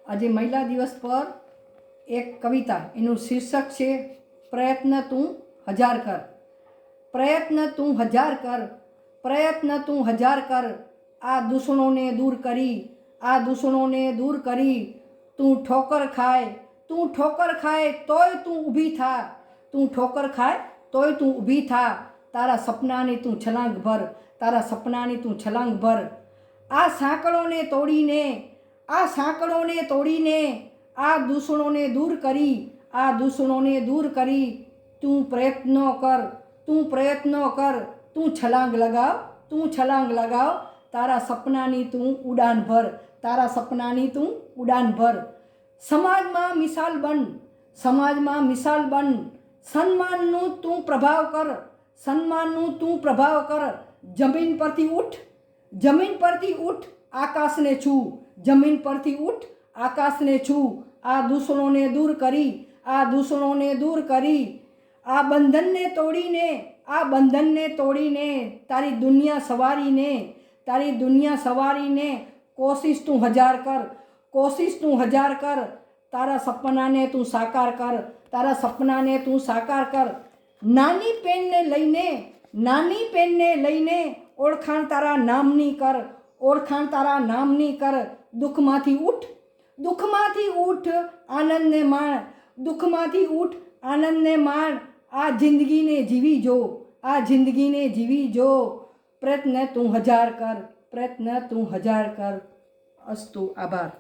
આજે મહિલા દિવસ પર એક કવિતા, એનું શીર્ષક છે પ્રયત્ન તું હજાર કર। પ્રયત્ન તું હજાર કર, પ્રયત્ન તું હજાર કર, આ દૂષણોને દૂર કરી, આ દૂષણોને દૂર કરી। તું ઠોકર ખાય, તું ઠોકર ખાય તોય તું ઊભી થા, તું ઠોકર ખાય તોય તું ઊભી થા। તારા સપનાની તું છલાંગ ભર, તારા સપનાની તું છલાંગ ભર। આ સાંકળોને તોડીને, આ સાંકળોને તોડીને, આ દૂષણોને દૂર કરી, આ દૂષણોને દૂર કરી। તું પ્રયત્નો કર, તું પ્રયત્નો કર, તું છલાંગ લગાવ, તું છલાંગ લગાવ। તારા સપનાની તું ઉડાન ભર, તારા સપનાની તું ઉડાન ભર। સમાજમાં મિસાલ બન, સમાજમાં મિસાલ બન, સન્માનનું તું પ્રભાવ કર, સન્માનનું તું પ્રભાવ કર। જમીન પરથી ઉઠ, જમીન પરથી ઉઠ, આકાશને છૂ, જમીન પરથી ઉઠ, આકાશને છૂ। આ દૂષણોને દૂર કરી, આ દૂષણોને દૂર કરી। આ બંધનને તોડીને, આ બંધનને તોડીને, તારી દુનિયા સવારીને, તારી દુનિયા સવારીને। કોશિશ તું હજાર કર, કોશિશ તું હજાર કર, તારા સપનાને તું સાકાર કર, તારા સપનાને તું સાકાર કર। નાની પેનને લઈને, નાની પેનને લઈને, ઓળખાણ તારા નામની કર, ઓળખાણ તારા નામની કર। દુઃખમાંથી ઉઠ, દુઃખમાંથી ઉઠ, આનંદને માણ, દુઃખમાંથી ઉઠ, આનંદને માણ। આ જિંદગીને જીવી જો, આ જિંદગીને જીવી જો। પ્રયત્ન તું હજાર કર, પ્રયત્ન તું હજાર કર। અસ્તુ, આભાર।